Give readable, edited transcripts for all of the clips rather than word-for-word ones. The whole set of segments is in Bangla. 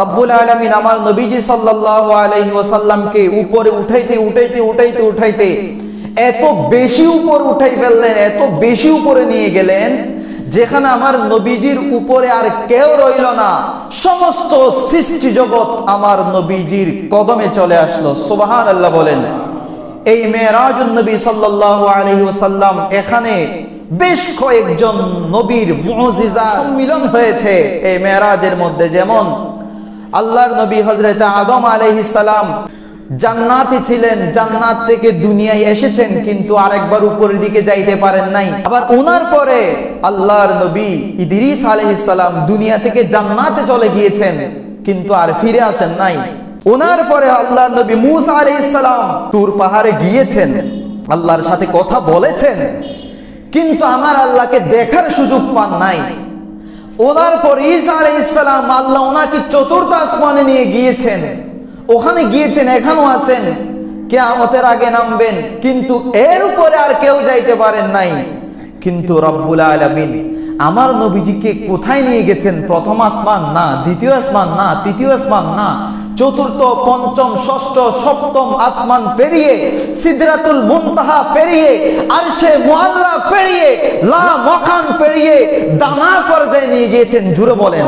রব্বুল আলামিন আমার নবীজি সাল্লাল্লাহু আলাইহি ওয়াসাল্লামকে উপরে উঠাইতে এত বেশি উপর উঠাই ফেললেন, এত বেশি উপরে নিয়ে গেলেন, যেখানে আমার নবীজির উপরে আর কেউ রইল না। সমস্ত সৃষ্টি জগৎ আমার নবীজির কদমে চলে আসলো। সুবহানাল্লাহ বলেন। এই মেরাজুন নবী সাল্লাল্লাহু আলাইহি ওয়াসাল্লাম, এখানে বেশ কয়েকজন নবীর মুজিজা সম্মিলন হয়েছে এই মেরাজের মধ্যে। যেমন আল্লাহর নবী হযরত আদম আলাইহিস সালাম জান্নাতে ছিলেন, জান্নাত থেকে দুনিয়ায় এসেছেন, কিন্তু আরেকবার উপরের দিকে যাইতে পারেন নাই। আবার ওনার পরে আল্লাহর নবী ইদ্রিস আলাইহিস সালাম দুনিয়া থেকে জান্নাতে চলে গিয়েছেন, কিন্তু আর ফিরে আসেন নাই। ওনার পরে আল্লাহর নবী মূসা আলাইহিস সালাম তুর পাহাড়ে গিয়েছেন, আল্লাহর সাথে কথা বলেছেন, কিন্তু আমার আল্লাহকে দেখার সুযোগ পান নাই। ওনার পর ঈসা আলাইহিস সালাম, আল্লাহ ওনাকে চতুর্থ আসমানে নিয়ে গিয়েছেন, ওখানে গিয়েছেন, এখনো আছেন, কিয়ামতের আগে নামবেন, কিন্তু এর উপরে আর কেউ যাইতে পারেন নাই। কিন্তু রব্বুল আলামিন আমার নবীজিকে কোথায় নিয়ে গেছেন? প্রথম আসমান না, দ্বিতীয় আসমান না, তৃতীয় আসমান না, চতুর্থ, পঞ্চম, ষষ্ঠ, সপ্তম আসমান পেরিয়ে, সিদরাতুল মুনতাহা পেরিয়ে, আরশে মুআল্লা পেরিয়ে, লা মাকান পেরিয়ে দানা পর্যায়ে নিয়ে গিয়েছেন। জুড়ে বলেন।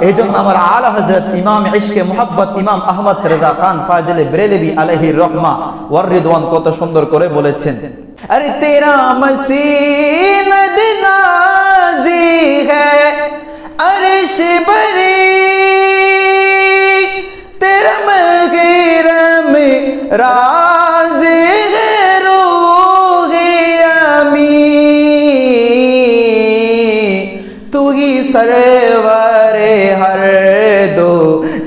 এই জন্য আমার আলা হযরত ইমাম ইশকে মুহাব্বত ইমাম আহমদ রেজা খান ফাজিলে বেরেলভী আলাইহির রহমা ওয়ার রিদওয়ান কত সুন্দর করে বলেছেন, আরে তেরা মসিন নাজি হ্যায় আরশ বরি, तेरा मगरम राज रोगे अमी, तू ही सरवरे हर दो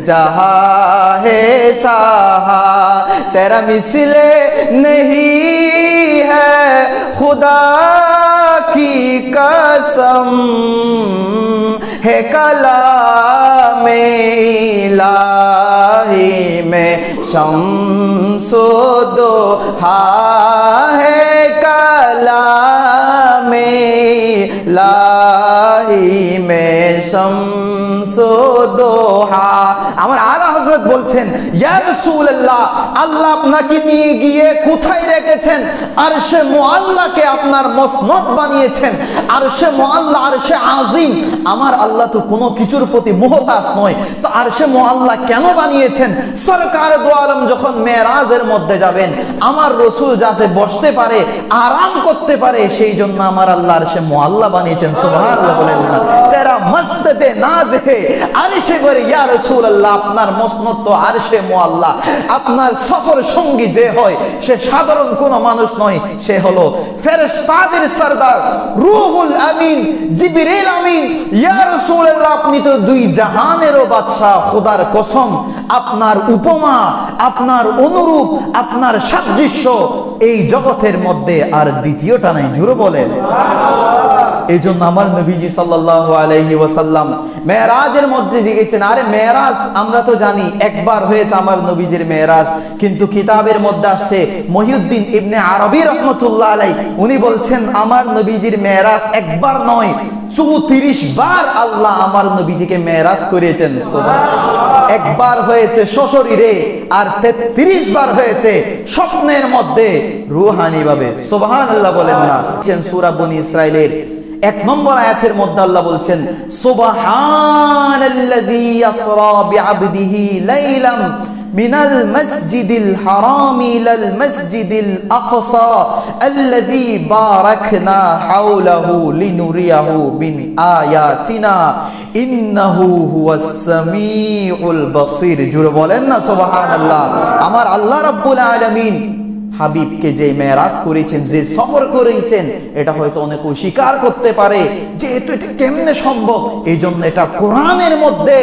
जहां है शाह, तेरा मिसले नहीं है खुदा की कसम, है कलामे इलाही में शम्सो दोहा, है कलामे इलाही में शम्सो दोहा। আমার আলা হযরত বলছেন, ইয়া রাসূলুল্লাহ, আল্লাহ আপনাকে নিয়ে গিয়ে কোথায় রেখেছেন? আরশে মুআল্লাকে আপনার মসনদ বানিয়েছেন। আরশে মুআল্লা, আরশে আজিম। আমার আল্লাহ তো কোনো কিছুর প্রতি মুহতাজ নয়, তো আরশে মুআল্লা কেন বানিয়েছেন? সরকার দু আলম যখন মেরাজের মধ্যে যাবেন, আমার রাসূল যাতে বসতে পারে, আরাম করতে পারে, সেই জন্য আমার আল্লাহ আরশে মুআল্লা বানিয়েছেন। সুবহানাল্লাহ বলেন না। তেরা মসনদে নাজ হে আরশে বরে, ইয়া রাসূলুল্লাহ, আপনার মসনদ তো আরশে মুআল্লা। আপনার সফর সঙ্গী যে হয়, সে সাধারণ কোনো মানুষ নয়, সে হলো ফেরেশতাদের সরদার রূহুল আমিন জিবরিল আমিন। ইয়া রাসূলুল্লাহ, আপনি তো দুই জাহানেরও বাদশা। খোদার কসম, আপনার উপমা, আপনার অনুরূপ, আপনার সাদৃশ্য এই জগতের মধ্যে আর দ্বিতীয়টা নাই। জুড়ে বলেন। এই জন্য আমার নবীজি সাল্লাল্লাহু আলাইহি ওয়াসাল্লাম মেরাজের মধ্যে গিয়েছেন। আরে মেরাজ আমরা তো জানি একবার হয়েছে আমার নবীজির মেরাজ, কিন্তু কিতাবের মধ্যে আসছে মহিউদ্দিন ইবনে আরবি রহমতুল্লাহ আলাইহি, উনি বলছেন আমার নবীজির মেরাজ একবার নয় 34 বার আল্লাহ আমার নবীজিকে মেরাজ করিয়েছেন। সুবহানাল্লাহ। একবার হয়েছে সশরীরে, আর 33 বার হয়েছে স্বপ্নের মধ্যে রূহানি ভাবে। সুবহানাল্লাহ বলেন না। সূরা বনী ইসরাইলের 1 নম্বর আয়াতের মধ্যে আল্লাহ বলছেন, সুবহানাল্লাযী আসরা বিআবদিহি লাইলাম মিনাল মাসজিদিল হারাম ইলাল মাসজিদিল আকসা আল্লাযী বারাকনা হাওলাহু লিনুরিয়াহু মিন আয়াতিনা ইন্নাহু হুয়াস সামিউল বাসীর। জুড়ে বলেন না সুবহানাল্লাহ। আমার আল্লাহ রাব্বুল আলামিন হাবিবকে যে মেরাজ করেছেন, যে সফর করেছেন, এটা হয়তো অনেকে অস্বীকার করতে পারে যে এটা কেমনে সম্ভব। এই জন্য এটা কোরআনের মধ্যে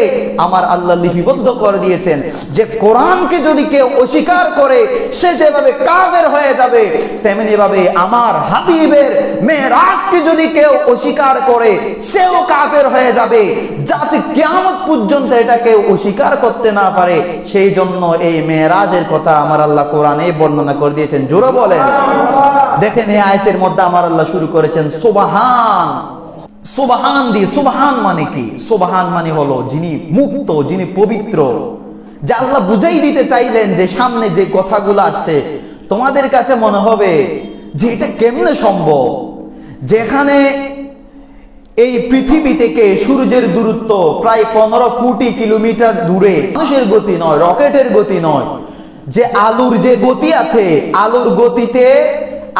আমার আল্লাহ লিপিবদ্ধ করে দিয়েছেন যে কোরআনকে যদি কেউ অস্বীকার করে, সে যেভাবে কাফের হয়ে যাবে, তেমনি ভাবে আমার হাবিবের মেরাজকে যদি কেউ অস্বীকার করে, সেও কাফের হয়ে যাবে, যাতে কিয়ামত পর্যন্ত এটা কেউ অস্বীকার করতে না পারে। সেই জন্য এই মেরাজের কথা আমার আল্লাহ কোরআনে বর্ণনা করে দিয়েছেন। জোরে বলেন। দেখেন এই আয়াতের মধ্যে আমার আল্লাহ শুরু করেছেন সুবহান, সুবহান দিয়ে। সুবহান মানে কি? সুবহান মানে হলো যিনি মুক্ত, যিনি পবিত্র। যে আল্লাহ বুঝাই দিতে চাইলেন যে সামনে যে কথাগুলো আসছে তোমাদের কাছে মনে হবে যে এটা কেমনে সম্ভব, যেখানে এই পৃথিবী থেকে সূর্যের দূরত্ব প্রায় 15 কোটি কিলোমিটার দূরে, মানুষের গতি নয়, রকেটের গতি নয়, যে আলোর যে গতি আছে, আলোর গতিতে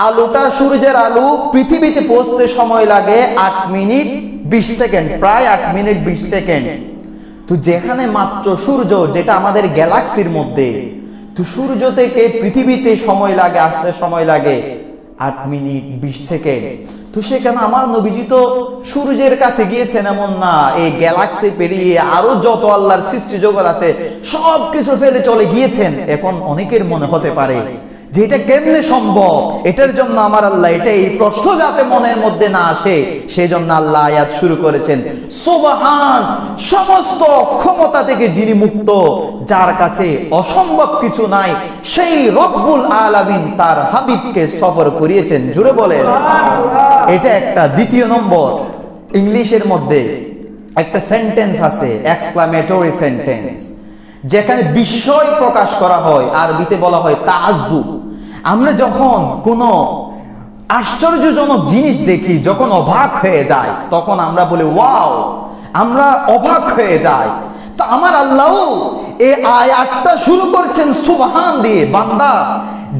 আলোটা, সূর্যের আলো পৃথিবীতে পৌঁছতে সময় লাগে 8 মিনিট 20 সেকেন্ড, প্রায় 8 মিনিট 20 সেকেন্ড। তো যেখানে মাত্র সূর্য, যেটা আমাদের গ্যালাক্সির মধ্যে, তো সূর্য থেকে পৃথিবীতে সময় লাগে, আসতে সময় লাগে 8 মিনিট 20 সেকেন্ড। তো সেখানে আমার নবীজি তো সূর্যের কাছে গিয়েছেন এমন না, এই গ্যালাক্সি পেরিয়ে আরো যত আল্লাহর সৃষ্টি জগৎ আছে সব কিছু ফেলে চলে গিয়েছেন। এখন অনেকের মনে হতে পারে যে এটা কেমনে সম্ভব। এটার জন্য আমার আল্লাহ, এটা এই প্রশ্ন যাতে মনের মধ্যে না আসে, সেজন্য আল্লাহ আয়াত শুরু করেছেন সুবহান, সমস্ত ক্ষমতা থেকে যিনি মুক্ত, যার কাছে অসম্ভব কিছু নাই, সেই রব্বুল আলামিন তার হাবিবকে সফর করিয়েছেন। জুড়ে বলেন এটা একটা। দ্বিতীয় নম্বর, ইংলিশের মধ্যে একটা সেন্টেন্স আছে, এক্সক্লামেটরি সেন্টেন্স, যেখানে বিস্ময় প্রকাশ করা হয়, আরবিতে বলা হয় তাআজ্জুব। আমরা যখন কোনো আশ্চর্যজনক জিনিস দেখি, যখন অবাক হয়ে যায়, তখন আমরা বলি ওয়াও, আমরা অবাক হয়ে যাই। তো আমার আল্লাহ এই আয়াতটা শুরু করছেন সুবহান দিয়ে। বান্দা,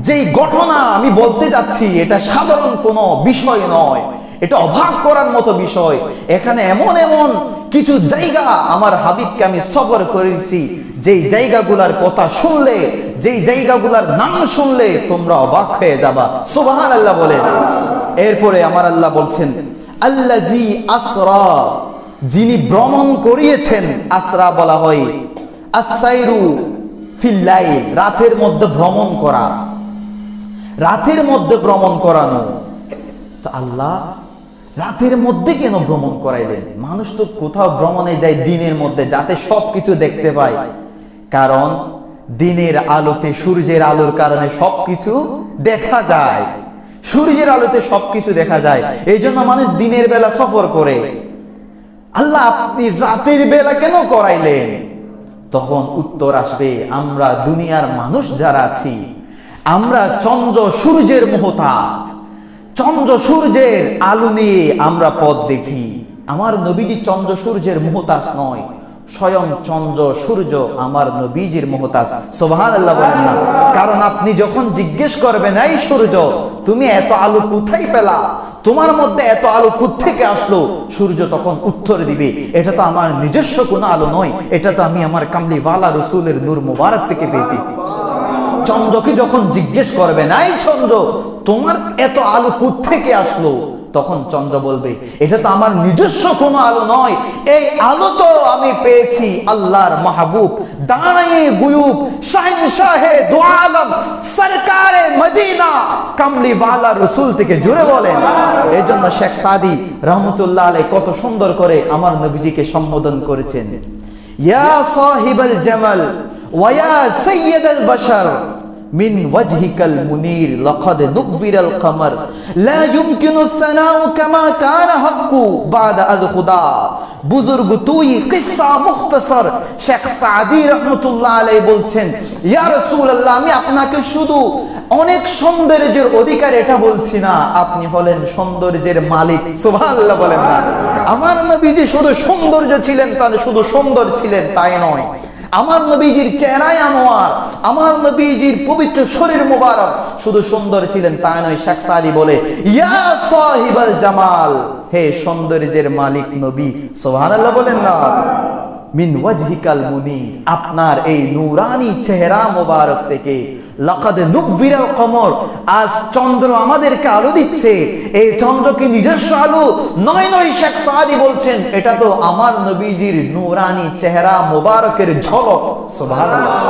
যেই ঘটনা আমি বলতে যাচ্ছি এটা সাধারণ কোনো বিষয় নয়, এটা অবাক করার মতো বিষয়। এখানে এমন এমন কিছু জায়গা আমার হাবিবকে আমি সফর করেছি, যেই জায়গাগুলার কথা শুনলে, যেই জায়গাগুলার নাম শুনলে তোমরা অবাক হয়ে যাবা। সুবহানাল্লাহ বলে। এরপরে আমার আল্লাহ বলছেন আল্লাযী আসরা, যিনি ভ্রমণ করিয়েছেন। আসরা বলা হয় আস-সাইরু ফিল লাইল, রাতের মধ্যে ভ্রমণ করা, রাতের মধ্যে ভ্রমণ করানো। তো আল্লাহ রাতের মধ্যে কেন ভ্রমণ করাইলেন? মানুষ তো কোথাও ভ্রমণে যায় দিনের মধ্যে, যাতে সবকিছু দেখতে পায়। কারণ দিনের আলোতে, সূর্যের আলোর কারণে সবকিছু দেখা যায়, সূর্যের আলোতে সবকিছু দেখা যায়। এই জন্য মানুষ দিনের বেলা সফর করে। আল্লাহ আপনি রাতের বেলা কেন করাইলেন? তখন উত্তর আসবে, আমরা দুনিয়ার মানুষ যারা আছি, আমরা চন্দ্র সূর্যের মুহতাজ। চন্দ্র সূর্যের আলো নিয়ে আমরা পথ দেখি। আমার নবীজি চন্দ্র সূর্যের মুহতাজ নয়, স্বয়ং চন্দ্র সূর্য আমার নবীজির মুহতাজ। সুবহানাল্লাহ বলেন না? কারণ আপনি যখন জিজ্ঞেস করবেন, এই সূর্য তুমি এত আলো কোথায় পেলা, তোমার মধ্যে এত আলো কোত্থেকে আসলো, সূর্য তখন উত্তর দিবে, এটা তো আমার নিজস্ব কোনো আলো নয়, এটা তো আমি আমার কামলিওয়ালা রাসূলের নূর মুবারক থেকে পেয়েছি। চন্দ্রকে যখন জিজ্ঞেস করবেন, এই চন্দ্র তোমার এত আলো কোত্থেকে আসলো, তখন চন্দ্র বলবে, এটা তো আমার নিজস্ব কোনো আলো নয়, এই আলো তো আমি পেয়েছি আল্লাহর মাহবুব দায়ে গুয়ুব শাহনশাহে দু আলম সরকারে মদিনা কামলিওয়ালা রাসূল থেকে। জুড়ে বলেন। এই জন্য শেখ সাদি রহমতুল্লাহ আলাইহি কত সুন্দর করে আমার নবীজিকে সম্বোধন করেছেন, ইয়া সাহিবাল জামাল ওয়া ইয়া সাইয়্যিদাল বাশার মিন ওয়াজহিকাল মুনির লাকাদ নুবিরাল কমর লা ইউমকিনু সানাউ কামা কানা হাক্কু বাদা আল খুদা। বুজুর্গ তুই কিসসা মুখতাসার শেখ সাদি রহমাতুল্লাহ আলাইহি বলছেন, ইয়া রাসূলুল্লাহ, আমি আপনাকে শুধু অনেক সৌন্দর্যের অধিকার এটা বলছি না, আপনি হলেন সৌন্দর্যের মালিক। সুবহানাল্লাহ বলেন না? আমার নবীজি শুধু সৌন্দর্য ছিলেন, তাহলে শুধু সুন্দর ছিলেন তাই নয়, আমার নবীজির চেহারায় আনোয়ার, আমার নবীজির পবিত্র শরীর মুবারক শুধু সুন্দর ছিলেন তাই নয়। শেখ সাদি বলে, ইয়া সাহিবাল জামাল, হে সৌন্দর্যের মালিক নবী। সুবহানাল্লাহ বলেন না? মিন ওয়াজহিকাল মুনির, আপনার এই নূরানি চেহারা মুবারক থেকে, লাকাদ নুবিরাল কমর, আজ চন্দ্র আমাদেরকে আলো দিচ্ছে। এই চন্দ্র কি নিজস্ব আলো? নয় নয়, শেখ সাদি বলছেন এটা তো আমার নবীজির নূরানি চেহারা মুবারকের ঝলক। সুবহানাল্লাহ।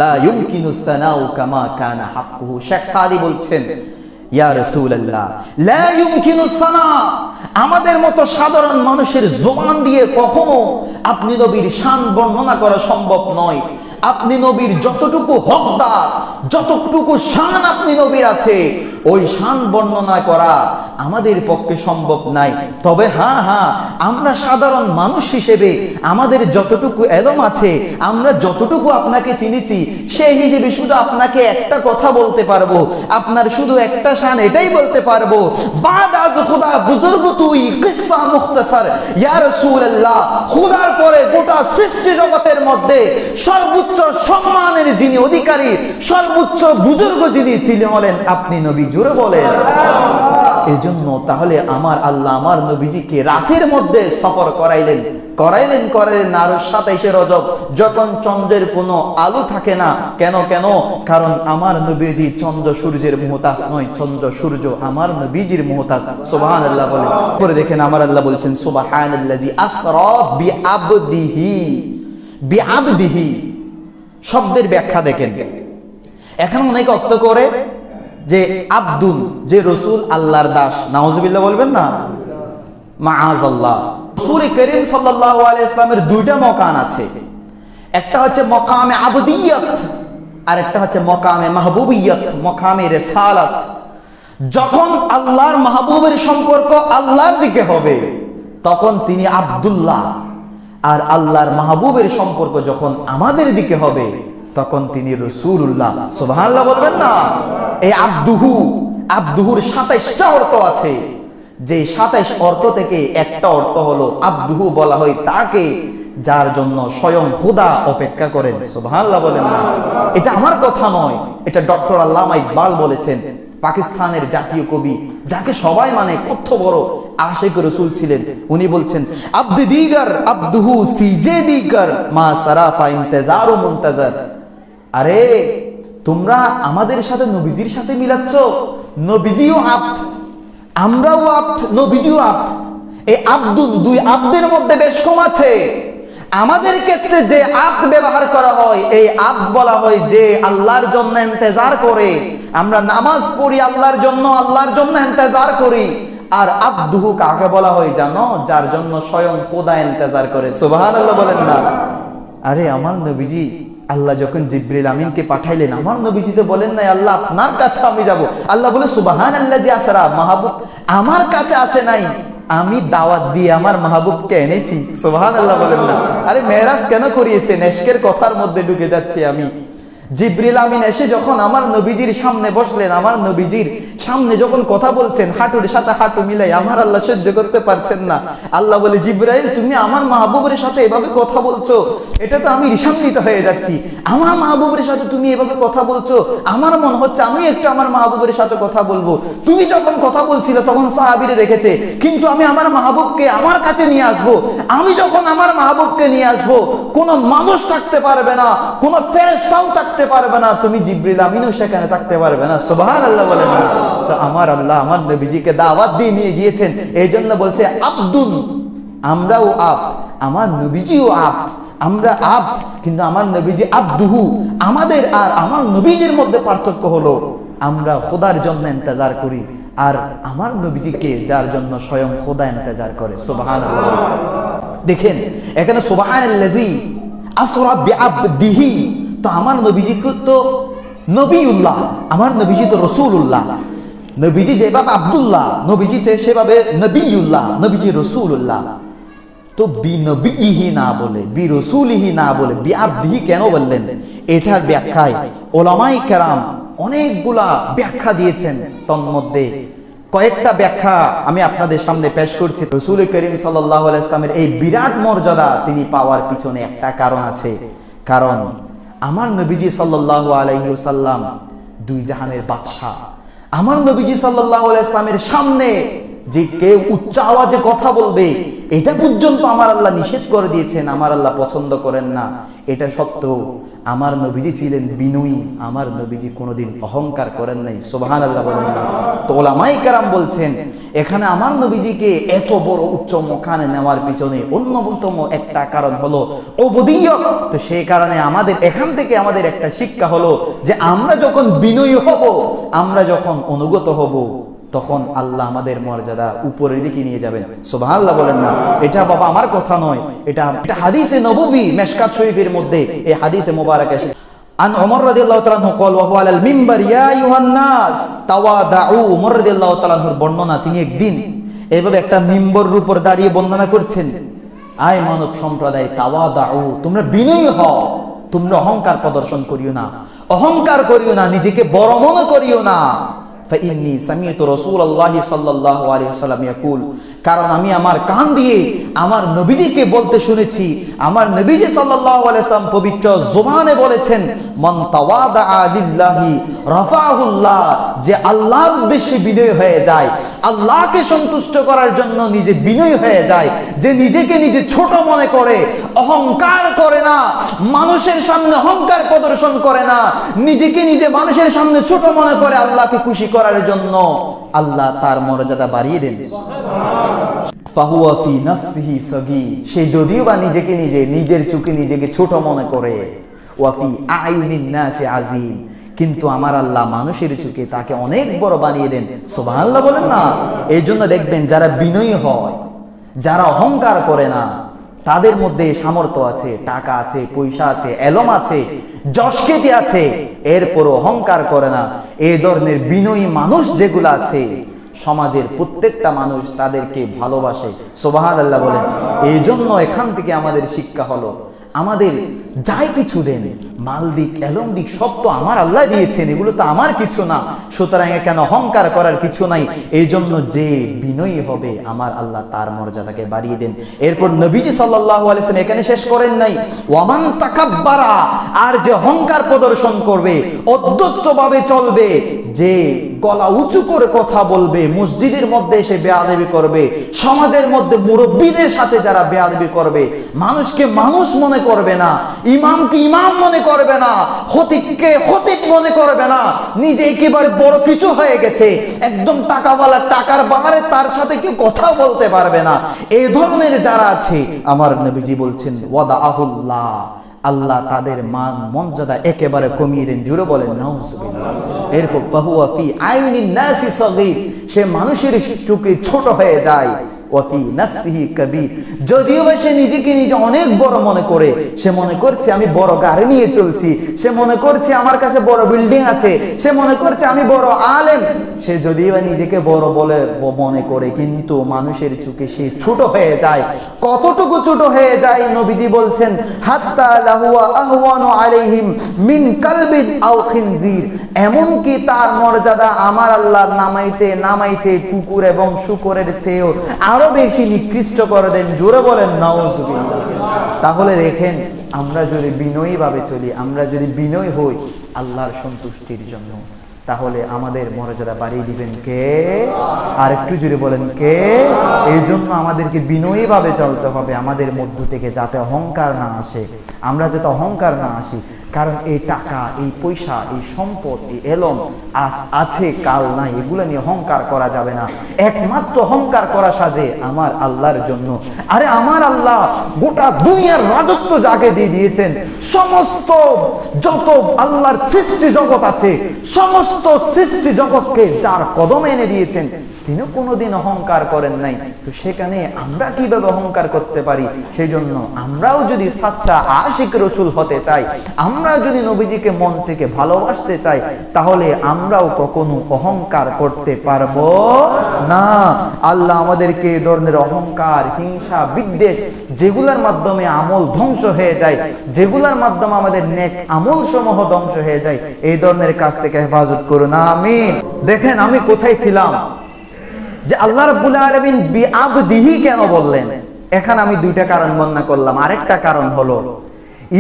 লা ইউমকিনু সানাউ কামা কানা হাক্কুহু। শেখ সাদি বলছেন, ইয়া রাসূলুল্লাহ, লা ইউমকিনু সানা, আমাদের মতো সাধারণ মানুষের জবান দিয়ে কখনো আপনি নবীর শান বর্ণনা করা সম্ভব নয়। আপনি নবীর যতটুকু হকদার, যতটুকু শান আপনি নবীর আছে, ওই শান বর্ণনা করা আমাদের পক্ষে সম্ভব নাই। তবে হ্যাঁ, আমরা সাধারণ মানুষ হিসেবে আমাদের যতটুকু এলম আছে, আমরা যতটুকু আপনাকে চিনেছি, সেই হিসেবে শুধু আপনাকে একটা কথা বলতে পারবো, আপনার শুধু একটা শান এটাই বলতে পারবো, বাদ আজ খুদা বুজুর্গ তুই কিসসা মুখতাসার ইয়া রাসূলুল্লাহ, খুদার পরে গোটা সৃষ্টি জগতের মধ্যে সর্বোচ্চ সম্মানের যিনি অধিকারী, সর্বোচ্চ বুজুর্গ যিনি, তিনি হলেন আপনি নবী। জোরে বলেন। এই জন্য তাহলে আমার আল্লাহ আমার নবীজিকে রাতের মধ্যে সফর করাইলেন আর 27 রজব, যখন চন্দ্রের কোনো আলো থাকে না। কেন? কারণ আমার নবীজি চন্দ্র সূর্যের মুহতাজ নয়, চন্দ্র সূর্য আমার নবীজির মুহতাজ। সুবহানাল্লাহ বলে পরে দেখেন আমার আল্লাহ বলছেন সুবহানাল্লাযী আসরা বিআবদিহি শব্দের ব্যাখ্যা দেখেন। এখন অনেকে অর্থ করে যে আব্দুল, যে রসুল আল্লাহর দাস। নাউজুবিল্লাহ বলবেন না, মাআযাল্লাহ। রাসূল করিম সাল্লাল্লাহু আলাইহি ইসলামের দুইটা মকান আছে, একটা হচ্ছে মকামে আবদিয়ত আর একটা হচ্ছে মকামে মাহবুবিয়ত, মকামে রিসালাত। যখন আল্লাহর মাহবুবের সম্পর্ক আল্লাহর দিকে হবে তখন তিনি আব্দুল্লাহ, আর আল্লাহর মাহবুবের সম্পর্ক যখন আমাদের দিকে হবে তখন তিনি রাসূলুল্লাহ। সুবহানাল্লাহ বলবেন না। এই আব্দুহুর 27টা অর্থ আছে, যে 27 অর্থ থেকে একটা অর্থ হলো আব্দুহু বলা হয় তাকে যার জন্য স্বয়ং খোদা অপেক্ষা করেন। সুবহানাল্লাহ বলেন না। এটা আমার কথা নয়, এটা ডক্টর আল্লামা ইকবাল বলেছেন, পাকিস্তানের জাতীয় কবি, যাকে সবাই মানে কত বড় আশিক রাসূল ছিলেন। উনি বলছেন আব্দ দিগার আব্দুহু সিজে দিগার মা সারাফা ইন্তেজার ও মুনতাজার। আরে তোমরা আমাদের সাথে নবীজির সাথে মিলাচ্ছ, নবীজিও আব্দ, আমরাও আব্দ, নবীজিও আব্দ। এই আব্দুল, দুই আব্দের মধ্যে বেশ কম আছে। আমাদের ক্ষেত্রে যে আব্দ ব্যবহার করা হয়, এই আব্দ বলা হয় যে আল্লাহর জন্য ইন্তেজার করে। আমরা নামাজ পড়ি আল্লাহর জন্য ইন্তেজার করি। আর আব্দুহু কাকে বলা হয় জানো? যার জন্য স্বয়ং খোদা ইন্তেজার করে। সুবহানাল্লাহ বলেন না। আরে আমার নবীজি আল্লাহ যখন জিবরিল আমিনকে পাঠাইলেন, আমার নবীজি তো বলেন নাই আল্লাহ আপনার কাছে আমি যাব। আল্লাহ বলে সুবহানাল্লাযী আসরা, মাহবুব আমার কাছে আসে নাই, আমি দাওয়াত দিয়ে আমার মাহবুবকে এনেছি। সুবহানাল্লাহ বলেন না। আরে মেরাজ কেন করিয়েছেন? এশকের কথার মধ্যে ঢুকে যাচ্ছি আমি। জিবরিল আমিন এসে যখন আমার নবীজির সামনে বসলেন, আমার নবীজির সামনে যখন কথা বলছেন, হাঁটুর সাথে হাঁটু মিলাই, আমার আল্লাহ সহ্য করতে পারছেন না। আল্লাহ বলে জিবরাইল তুমি আমার মাহবুবের সাথে এভাবে কথা বলছো, এটা তো আমি ঈর্ষান্বিত হয়ে যাচ্ছি। আমার মাহবুবের সাথে তুমি এভাবে কথা বলছো, আমার মনে হচ্ছে আমি একটু আমার মাহবুবের সাথে কথা বলবো। তুমি যখন কথা বলছিলে তখন সাহাবীরা দেখেছে, কিন্তু আমি আমার মাহবুবকে আমার কাছে নিয়ে আসবো। আমি যখন আমার মাহবুবকে নিয়ে আসবো, কোনো মানুষ থাকতে পারবে না, কোনো ফেরেশতাও থাকতে পারবে না, তুমি জিবরিল আমিনও সেখানে থাকতে পারবে না। সুবহানাল্লাহ বলেন না। তো আমার আল্লাহ আমার নবীজিকে দাওয়াত দিয়ে নিয়ে গিয়েছেন, এই জন্য বলছে আব্দুল, আমরাও আব্দ, আমার নবীজিও আব্দ। আমরা আব্দ, কিন্তু আমার নবীজি আব্দুহু। আমাদের আর আমার নবীজির মধ্যে পার্থক্য হলো আমরা খোদার জন্য ইন্তজার করি, আর আমার নবীজিকে যার জন্য স্বয়ং খোদা ইন্তজার করে। সুবহানাল্লাহ। দেখেন এখানে সুবহানাল্লাযী আসরা বিআবদিহি, তো আমার নবীজি তো নবীউল্লাহ, আমার নবীজি তো রাসূলুল্লাহ। নবীজি যেভাবে আব্দুল্লাহ, নবীজি সেভাবে নবীউল্লাহ, নবীজি রাসূলুল্লাহ। তো বি নবীহি না বলে, বি রাসূলিহি না বলে বিআবদিহি কেন বললেন? এটার ব্যাখ্যায় উলামায়ে কেরাম অনেকগুলা ব্যাখ্যা দিয়েছেন। তন্মধ্যে কয়েকটা ব্যাখ্যা আমি আপনাদের সামনে পেশ করছি। রাসূল করিম সাল্লাল্লাহু আলাইহি ওয়াসাল্লামের এই বিরাট মর্যাদা তিনি পাওয়ার পিছনে একটা কারণ আছে। কারণ আমার নবীজি সাল্লাল্লাহু আলাইহি ওয়াসাল্লাম দুই জাহানের বাদশা। আমার নবীজি সাল্লাল্লাহু আলাইহি ওয়াসাল্লামের সামনে যে কেউ উচ্চ আওয়াজে কথা বলবে, এটা পর্যন্ত আমার আল্লাহ নিষেধ করে দিয়েছেন, আমার আল্লাহ পছন্দ করেন না। এটা সত্ত্বেও আমার নবীজি ছিলেন বিনয়ী, আমার নবীজি কোনোদিন অহংকার করেন নাই। সুবহানাল্লাহ বলেন না। তো উলামায়ে কেরাম বলছেন এখানে আমার নবীজিকে এত বড় উচ্চ মকানে নেওয়ার পিছনে অন্যতম একটা কারণ হলো উবুদিয়্যত। তো সেই কারণে আমাদের এখান থেকে আমাদের একটা শিক্ষা হলো যে আমরা যখন বিনয়ী হব, আমরা যখন অনুগত হব, তখন আল্লাহ আমাদের মর্যাদা উপরের দিকে নিয়ে যাবেন। সুবহানাল্লাহ বলেন না। এটা বাবা আমার কথা নয়, এটা হাদিসে নববী মেশকাত শরীফের মধ্যে এই হাদিসে মোবারক এসেছে। আন ওমর রাদিয়াল্লাহু তাআলা আনহু قال وهو على المنبر يا ايها الناس تواضعوا ওমর রাদিয়াল্লাহু তাআলা আনহুর বর্ণনা, তিনি একদিন এইভাবে একটা মিম্বরের উপর দাঁড়িয়ে বর্ণনা করছেন, আয় মানব সম্প্রদায়, তাওয়াদাউ, তোমরা বিনয়ী হও, তোমরা অহংকার প্রদর্শন করিও না, অহংকার করিও না, নিজেকে বড় মনে করিও না। ফাইন্নী সামি'তু রাসূলুল্লাহি সাল্লাল্লাহু আলাইহি ওয়াসাল্লাম ইয়াকুল, কারণ আমি আমার কান দিয়ে আমার নবীজিকে বলতে শুনেছি, আমার নবীজি সাল্লাল্লাহু আলাইহি ওয়াসাল্লাম পবিত্র জবানে বলেছেন, মান তাওয়াদাআ লিল্লাহি রাফাহুল্লাহ, যে আল্লাহর উদ্দেশ্যে বিনয়ী হয়ে যায়, আল্লাহকে সন্তুষ্ট করার জন্য নিজে বিনয়ী হয়ে যায়, যে নিজেকে নিজে ছোট মনে করে, অহংকার করে না, মানুষের সামনে অহংকার প্রদর্শন করে না, নিজেকে নিজে মানুষের সামনে ছোট মনে করে, আল্লাহকে খুশি করার জন্য আল্লাহ তার মর্যাদা বাড়িয়ে দেন। ফাহুয়া ফি নাফসিহি সাগীর, সে যদিও বা নিজেকে নিজে নিজের চোখে নিজেকে ছোট মনে করে, ওয়া ফি আয়ুনিন নাসি আযীম, কিন্তু আমার আল্লাহ মানুষের চোখে তাকে অনেক বড় বানিয়ে দেন। সুবহানাল্লাহ বলেন না। এই জন্য দেখবেন যারা বিনয়ী হয়, যারা অহংকার করে না, তাদের মধ্যে সামর্থ্য আছে, টাকা আছে, পয়সা আছে, এলম আছে, যশখ্যাতি আছে, এরপরও অহংকার করে না, এই ধরনের বিনয়ী মানুষ যেগুলো আছে, সমাজের প্রত্যেকটা মানুষ তাদেরকে ভালোবাসে। সুবহানাল্লাহ বলেন। এই জন্য এখান থেকে আমাদের শিক্ষা হলো, আমাদের যাই কিছু দেন, মাল দিক, এলম দিক, সব তো আমার আল্লাহ দিয়েছেন, এগুলো তো আমার কিছু না, সুতরাং এখানে অহংকার করার কিছু নাই। এই জন্য যে বিনয়ী হবে, আমার আল্লাহ তার মর্যাদাকে বাড়িয়ে দেন। এরপর নবীজি সাল্লাল্লাহু আলাইহি ওয়াসাল্লাম এখানে শেষ করেন নাই, ওয়ামান তাকাব্বারা, আর যে অহংকার প্রদর্শন করবে, অধ্যত্তভাবে চলবে, যে গলা উঁচু করে কথা বলবে, মসজিদের মধ্যে এসে বেয়াদবি করবে, সমাজের মধ্যে মুরব্বীদের সাথে যারা বেয়াদবি করবে, মানুষকে মানুষ মনে করবে না, ইমামকে ইমাম মনে করবে না, খতিবকে খতিব মনে করবে না, নিজে একেবারে বড় কিছু হয়ে গেছে, একদম টাকাওয়ালা, টাকার বাহারে তার সাথে কেউ কথা বলতে পারবে না, এই ধরনের যারা আছে, আমার নবীজি বলছেন ওয়াদাআহুল্লাহ, আল্লাহ তাদের মান মর্যাদা একেবারে কমিয়ে দেন। জুড়ে বলেন নাউজুবিল্লাহ। এরপর ফাহুয়া ফি আইনিন নাসি সাগীর, সে মানুষের চোখে ছোট হয়ে যায়, ওয়া ফি নাফসিহি কাবীর, যদিও সে নিজেকে নিজে অনেক বড় মনে করে, সে মনে করছে আমি বড় গাড়ি নিয়ে চলছি, সে মনে করছে আমার কাছে বড় বিল্ডিং আছে, সে মনে করছে আমি বড় আলেম, সে যদিও নিজেকে বড় বলে মনে করে, কিন্তু মানুষের চোখে সে ছোট হয়ে যায়। কতটুকু ছোট হয়ে যায়? নবীজি বলছেন হাত্তা লাহুয়া আহওয়ানু আলাইহিম মিন কালবিন আও খিনজির, এমনকি তার মর্যাদা আমার আল্লাহ নামাইতে নামাইতে কুকুর এবং শূকরের চেয়েও আরো বেশি নিকৃষ্ট করে দেন। জোরে বলেন নাউজুবিল্লাহ। তাহলে দেখেন, আমরা যদি বিনয়ী ভাবে চলি, আমরা যদি বিনয়ী হই আল্লাহর সন্তুষ্টির জন্য, তাহলে আমাদের মর্যাদা বাড়িয়ে দিবেন কে? আর একটু জোরে বলেন কে? এই জন্য আমাদেরকে বিনয়ী ভাবে চলতে হবে, আমাদের মধ্য থেকে যাতে অহংকার না আসে, আমরা যাতে অহংকার না আসি। কারণ এই টাকা, এই পয়সা, এই সম্পদ, এই এলম আছে, কাল নাই, এগুলো নিয়ে অহংকার করা যাবে না। একমাত্র অহংকার করা সাজে আমার আল্লাহর জন্য। আরে আমার আল্লাহ গোটা দুনিয়ার রাজত্ব যাকে দিয়ে দিয়েছেন, সমস্ত যত আল্লাহর সৃষ্টি জগৎ আছে, সমস্ত সৃষ্টি জগৎকে যার কদমে এনে দিয়েছেন, তিনি কোনোদিন অহংকার করেন নাই। তো সেখানে আমরা কিভাবে অহংকার করতে পারি? সেই জন্য আমরাও যদি সাচ্চা আশিক রসুল হতে চাই, আমরা যদি নবীজিকে মন থেকে ভালোবাসতে চাই, তাহলে আমরাও কখনো অহংকার করতে পারবো না। আল্লাহ আমাদেরকে এই ধরনের অহংকার, হিংসা, বিদ্বেষ, যেগুলোর মাধ্যমে আমল ধ্বংস হয়ে যায়, যেগুলোর মাধ্যমে আমাদের নেক আমল সমূহ ধ্বংস হয়ে যায়, এই ধরনের কাজ থেকে হেফাজত করুন, আমিন। দেখেন আমি কোথায় ছিলাম, যে আল্লাহ রাব্বুল আলামিন বিআবদিহি কেন বললেন? এখানে আমি দুইটা কারণ বর্ণনা করলাম। আরেকটা কারণ হলো,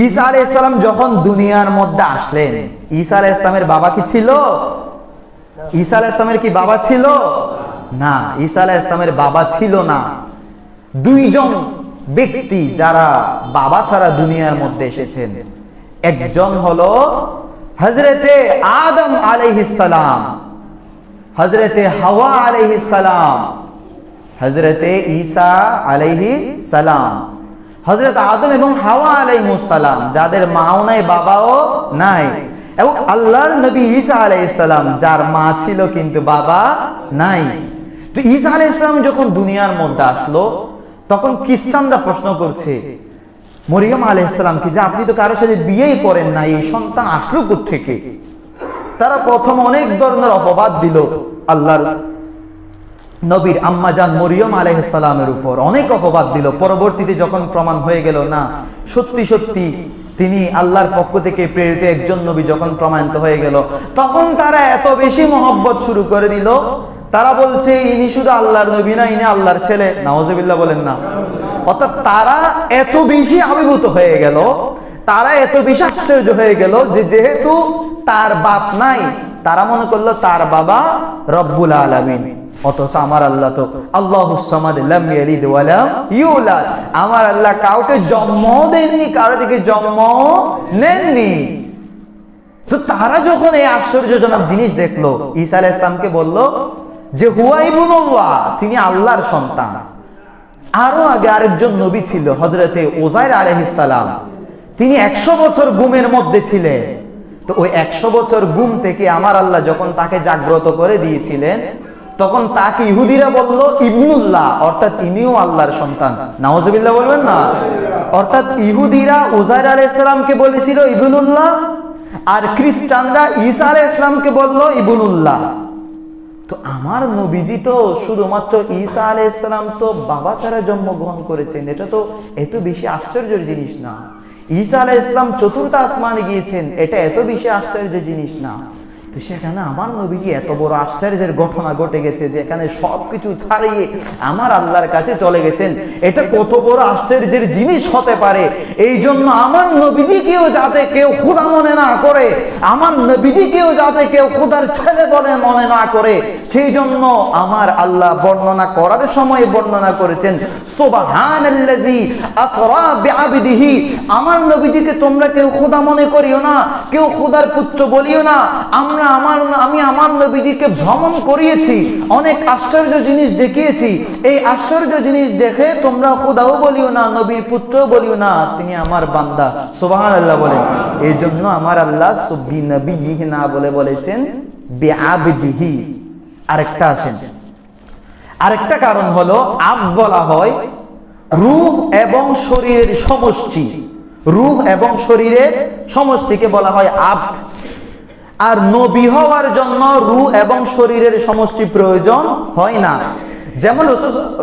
ঈসা আলাইহিস সালাম যখন দুনিয়ার মধ্যে আসলেন, ঈসা আলাইহিস সালামের বাবা কি ছিল? ঈসা আলাইহিস সালামের কি বাবা ছিল? না, ঈসা আলাইহিস সালামের বাবা ছিল না। দুইজন ব্যক্তি যারা বাবা ছাড়া দুনিয়ার মধ্যে এসেছেন, একজন হলো হযরতে আদম আলাইহিস সালাম, হযরতে হাওয়া আলাইহিস সালাম, হযরতে ঈসা আলাইহিস সালাম। হযরত আদম এবং হাওয়া আলাইহিস সালাম, যাদের মাও নাই, বাবাও নাই, এবং আল্লাহর নবী ঈসা আলাইহিস সালাম, যার মা ছিল কিন্তু বাবা নাই। তো ঈসা আলাইহিস সালাম যখন দুনিয়ার মধ্যে আসলো, তখন খ্রিস্টানরা প্রশ্ন করছে, মরিয়ম আলাইহিস সালাম কি যে আপনি তো কারোর সাথে বিয়েই করেন না, এই সন্তান আসলো কোত্থেকে? তারা প্রথম অনেক ধরনের অপবাদ দিল আল্লাহর নবীর আম্মাজান মরিয়ম আলাইহিস সালামের উপর, অনেক অপবাদ দিল। পরবর্তীতে যখন প্রমাণ হয়ে গেল না সত্যি সত্যি তিনি আল্লাহর পক্ষ থেকে প্রেরিত একজন নবী, যখন প্রমাণিত হয়ে গেল, তখন তারা এত বেশি মহব্বত শুরু করে দিল। তারা বলছে ইনি শুধু আল্লাহর নবী না, ইনি আল্লাহর ছেলে। নাউজুবিল্লাহ বলেন না। অর্থাৎ তারা এত বেশি আবির্ভূত হয়ে গেল, তারা এত বেশি আশ্চর্য হয়ে গেল যে যেহেতু তার বাপ নাই, তারা মনে করলো তার বাবা রব্বুল আলামিন। অথচ আমার আল্লাহ তো আল্লাহুস সামাদ লাম ইয়ালিদ ওয়া লাম ইউলাদ, আমার আল্লাহ কাউকে জন্ম দেননি, কারো থেকে জন্ম নেননি। তো তারা যখন এই আশ্চর্যজনক জিনিস দেখলো, ঈসা আলাইহিস সালামকে বলল যে হুয়া ইবনুল্লাহ, তিনি আল্লাহর সন্তান। আরো আগে আরেকজন নবী ছিল হযরতে উযাইর আলাইহিস সালাম, তিনি 100 বছর ঘুমের মধ্যে ছিলেন। তো ওই 100 বছর ঘুম থেকে আমার আল্লাহ যখন তাকে জাগ্রত করে দিয়েছিলেন, তখন তাকে ইহুদিরা বলল ইবনুল্লাহ, অর্থাৎ ইনিও আল্লাহর সন্তান। নাউজুবিল্লাহ বলবেন না। অর্থাৎ ইহুদিরা উযাইর আলাইহিস সালামকে বলেছিল ইবনুল্লাহ, আর খ্রিস্টানরা ঈসা আলাইহিস সালামকে বলল ইবনুল্লাহ। তো আমার নবীজি তো শুধুমাত্র ঈসা আলাইহিস সালাম তো বাবা ছাড়া জন্মগ্রহণ করেছেন, এটা তো এত বেশি আশ্চর্যের জিনিস না। ঈসা আলাইহিস সালাম চতুর্থ আসমানে গিয়েছেন, এটা এত বেশি আশ্চর্যের জিনিস না। তো সেখানে আমার নবীজি এত বড় আশ্চর্যের ঘটনা ঘটে গেছে যে এখানে সবকিছু ছাড়িয়ে আমার আল্লাহর কাছে চলে গেছেন, এটা কত বড় আশ্চর্যের জিনিস হতে পারে। এই জন্য আমার নবীজিকেও যাতে কেউ খোদা মনে না করে, আমার নবীজিকেও যাতে কেউ খোদার ছেলে বলে মনে না করে, সেই জন্য আমার আল্লাহ বর্ণনা করার সময় বর্ণনা করেছেন সুবহানাল্লাযী আসরা বিআবদিহি, আমার নবীজিকে তোমরা কেউ খোদা মনে করিও না, কেউ খোদার পুত্র বলিও না। আমি আমার নবীজিকে ভ্রমণ করিয়েছি, অনেক আশ্চর্য জিনিস দেখিয়েছি, এই আশ্চর্য জিনিস দেখে তোমরা খোদাও বলিও না, নবীর পুত্রও বলিও না, তিনি আমার বান্দা। সুবহানাল্লাহ বলেন। এই জন্য আমার আল্লাহ বিনবিয়িহি না বলে বলেছেন বিআবদিহি। আরেকটা আসেন, আরেকটা কারণ হলো আব্দ বলা হয় রূহ এবং শরীরের সমষ্টি, রূহ এবং শরীরের সমষ্টিকে বলা হয় আব্দ। আর নবী হওয়ার জন্য রূহ এবং শরীরের সমষ্টি প্রয়োজন হয় না। যেমন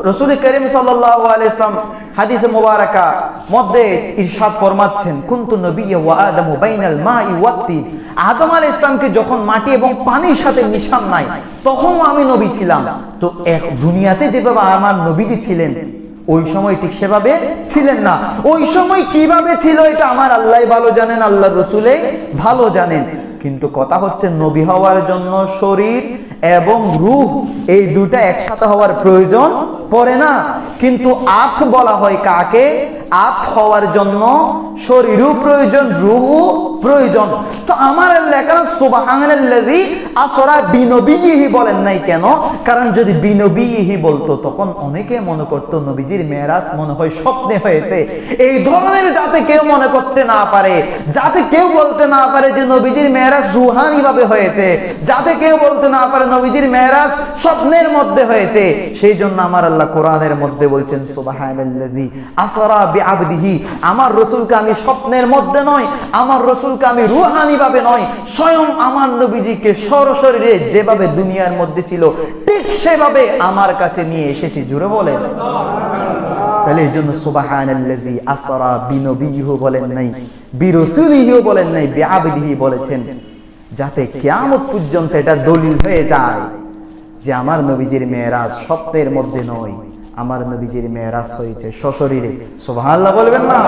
রাসূল করিম সাল্লাল্লাহু আলাইহি ওয়াসাল্লাম হাদিসে মুবারাকা মধ্যে ইরশাদ ফরমাচ্ছেন কুনতু নবিয়্যা ওয়া আদামু বাইনাল মাই ওয়াত তিন, আদম আলাইহিস সালামকে যখন মাটি এবং পানির সাথে মিশান নাই তখনও আমি নবী ছিলাম। তো এক দুনিয়াতে যেভাবে আমার নবীজি ছিলেন ওই সময় ঠিক সেভাবে ছিলেন না। ওই সময় কিভাবে ছিল এটা আমার আল্লাহই ভালো জানেন, আল্লাহর রাসূলই ভালো জানেন। কিন্তু কথা হচ্ছে নবী হওয়ার জন্য শরীর এবং রূহ এই দুটা একসাথে হওয়ার প্রয়োজন পড়ে না। কিন্তু আত্ম বলা হয় কাকে? আত্ম হওয়ার জন্য শরীরও প্রয়োজন, রূহও প্রয়োজন। তো আমার আল্লাহ কেন সুবহানাল্লাযী আসরা বিনবিয়িহি বলেন নাই কেন? কারণ যদি বিনবিয়িহি বলতো তখন অনেকে মনে করতো নবীজির মেরাজ মনে হয় স্বপ্নে হয়েছে। এই ধরনের যাতে কেউ মনে করতে না পারে, যাতে কেউ বলতে না পারে যে নবীজির মেরাজ রুহানি ভাবে হয়েছে, যাতে কেউ বলতে না পারে নবীজির মেরাজ স্বপ্নের মধ্যে হয়েছে, সেই জন্য আমার আল্লাহ কোরআনের মধ্যে বলছেন সুবহানাল্লাযী আসরা বিআবদিহি, আমার রাসূলকে আমি স্বপ্নের মধ্যে নয়, আমার রাসূলকে আমি রুহানি ভাবে নয়, স্বয়ং আমার নবীজিকে সরশরীরে যেভাবে দুনিয়ার মধ্যে ছিল ঠিক সেভাবে আমার কাছে নিয়ে এসেছি। জোরে বলেন। তাহলে এই জন্য সুবহানাল্লাযী আসরা বিনবিয়িহি বলেন নাই, বিরাসূলিহি বলেন নাই, বিআবদিহি বলেছেন, যাতে কিয়ামত পর্যন্ত এটা দলিল হয়ে যায় যে আমার নবীজির মেরাজ স্বপ্নের মধ্যে নয়, আমার নবীজির মেরাজ হয়েছে সশরীরে। সুবহানাল্লাহ বলবেন না?